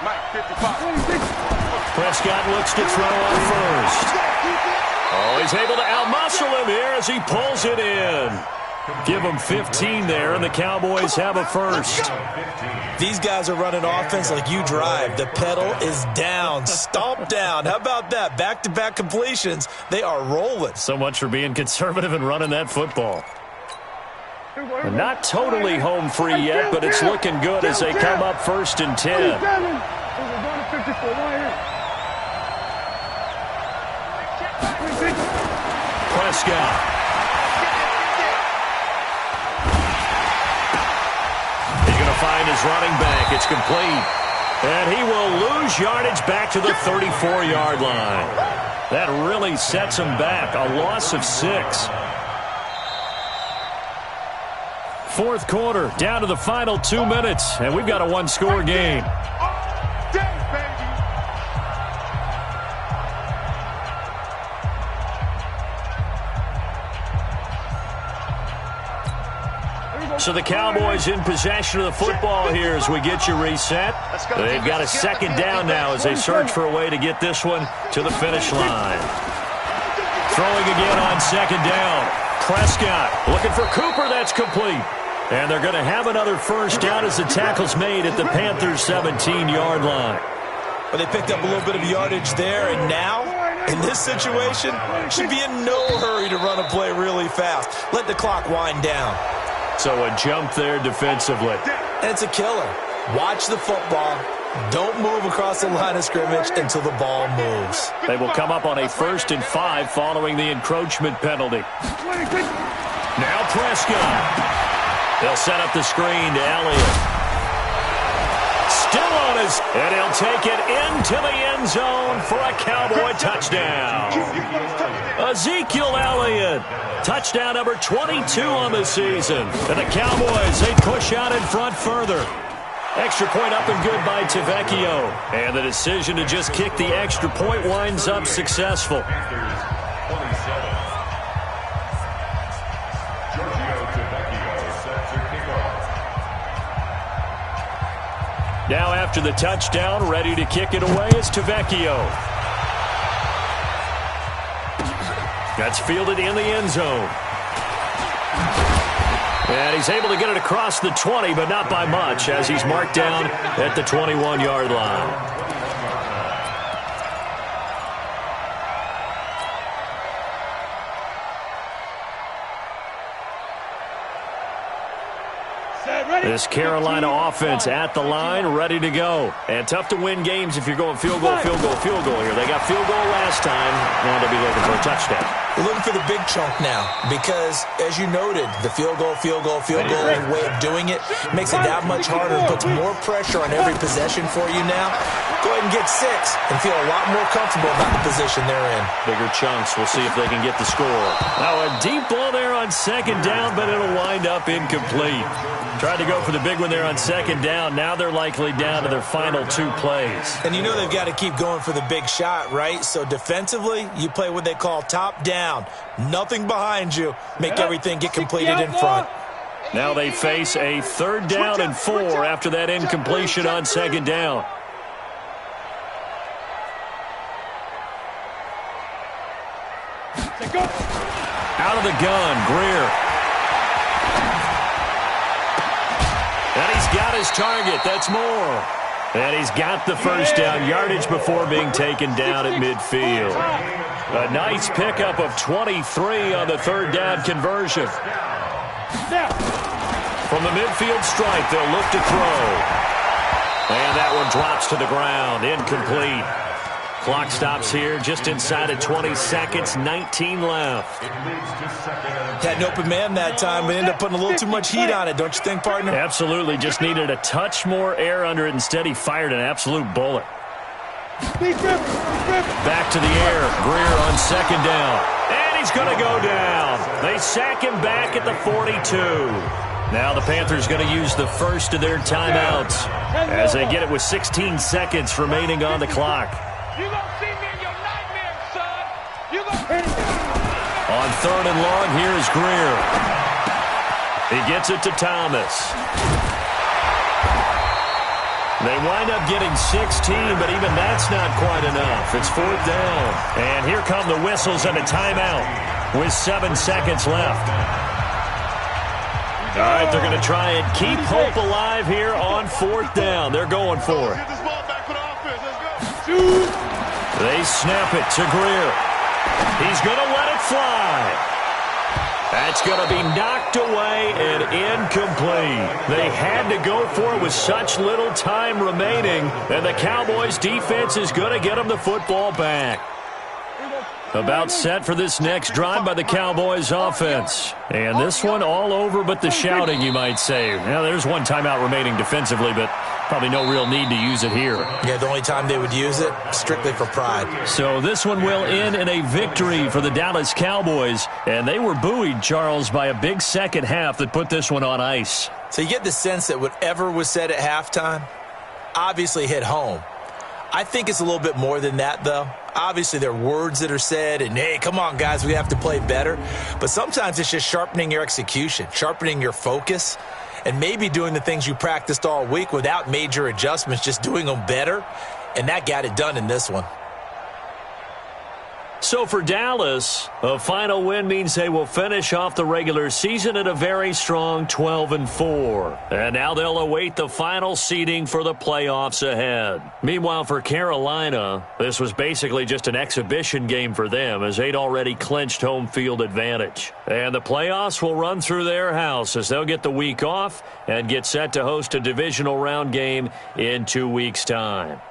Mike, 55. Prescott looks to throw on first. Oh, he's able to outmuscle him here as he pulls it in. Give him 15 there, and the Cowboys have a first. These guys are running offense like you drive. The pedal is down, stomp down. How about that? Back-to-back completions. They are rolling. So much for being conservative and running that football. Not totally home free yet, but it's looking good as they come up 1st and 10. Prescott. He's going to find his running back. It's complete. And he will lose yardage back to the 34-yard line. That really sets him back. A loss of 6. Fourth quarter, down to the final 2 minutes, and we've got a one-score game. So the Cowboys in possession of the football here as we get you reset. They've got a second down now as they search for a way to get this one to the finish line. Throwing again on second down. Prescott looking for Cooper. That's complete. And they're going to have another first down as the tackle's made at the Panthers' 17-yard line. But they picked up a little bit of yardage there, and now, in this situation, should be in no hurry to run a play really fast. Let the clock wind down. So a jump there defensively. And it's a killer. Watch the football. Don't move across the line of scrimmage until the ball moves. They will come up on a 1st and 5 following the encroachment penalty. Now Prescott. They'll set up the screen to Elliott. Still on his, and he'll take it into the end zone for a Cowboy touchdown. Ezekiel Elliott, touchdown number 22 on the season. And the Cowboys, they push out in front further. Extra point up and good by Tavecchio. And the decision to just kick the extra point winds up successful. Now after the touchdown, ready to kick it away is Tavecchio. That's fielded in the end zone. And he's able to get it across the 20, but not by much, as he's marked down at the 21-yard line. This Carolina offense at the line, ready to go. And tough to win games if you're going field goal, field goal, field goal here. They got field goal last time. Now they'll be looking for a touchdown. We're looking for the big chunk now because, as you noted, the field goal way of doing it makes it that much harder and puts more pressure on every possession for you now. Go ahead and get 6 and feel a lot more comfortable about the position they're in. Bigger chunks. We'll see if they can get the score. Now a deep ball there on second down, but it'll wind up incomplete. Tried to go for the big one there on second down. Now they're likely down to their final 2 plays. And you know they've got to keep going for the big shot, right? So defensively, you play what they call top down. Nothing behind you. Make everything get completed in front. Now they face a 3rd down and 4 after that incompletion on second down. Out of the gun, Greer. And he's got his target. That's more. And he's got the first down yardage before being taken down at midfield. A nice pickup of 23 on the 3rd down conversion. From the midfield stripe, they'll look to throw. And that one drops to the ground. Incomplete. Clock stops here just inside of 20 seconds, 19 left. Had an open man that time, but ended up putting a little too much heat on it, don't you think, partner? Absolutely. Just needed a touch more air under it. Instead, he fired an absolute bullet. Back to the air. Greer on second down. And he's going to go down. They sack him back at the 42. Now the Panthers going to use the first of their timeouts as they get it with 16 seconds remaining on the clock. You gonna see me in your nightmares, son. You gonna... On 3rd and long, here's Greer. He gets it to Thomas. They wind up getting 16, but even that's not quite enough. It's 4th down. And here come the whistles and a timeout with 7 seconds left. All right, they're going to try and keep hope alive here on 4th down. They're going for it. They snap it to Greer. He's going to let it fly. That's going to be knocked away and incomplete. They had to go for it with such little time remaining, and the Cowboys defense is going to get them the football back. About set for this next drive by the Cowboys offense. And this one all over but the shouting, you might say. Now, there's one timeout remaining defensively, but probably no real need to use it here. Yeah, the only time they would use it, strictly for pride. So this one will end in a victory for the Dallas Cowboys. And they were buoyed, Charles, by a big second half that put this one on ice. So you get the sense that whatever was said at halftime obviously hit home. I think it's a little bit more than that, though. Obviously, there are words that are said, and, hey, come on, guys, we have to play better. But sometimes it's just sharpening your execution, sharpening your focus, and maybe doing the things you practiced all week without major adjustments, just doing them better. And that got it done in this one. So for Dallas, a final win means they will finish off the regular season at a very strong 12-4. And now they'll await the final seeding for the playoffs ahead. Meanwhile, for Carolina, this was basically just an exhibition game for them as they'd already clinched home field advantage. And the playoffs will run through their house as they'll get the week off and get set to host a divisional round game in 2 weeks' time.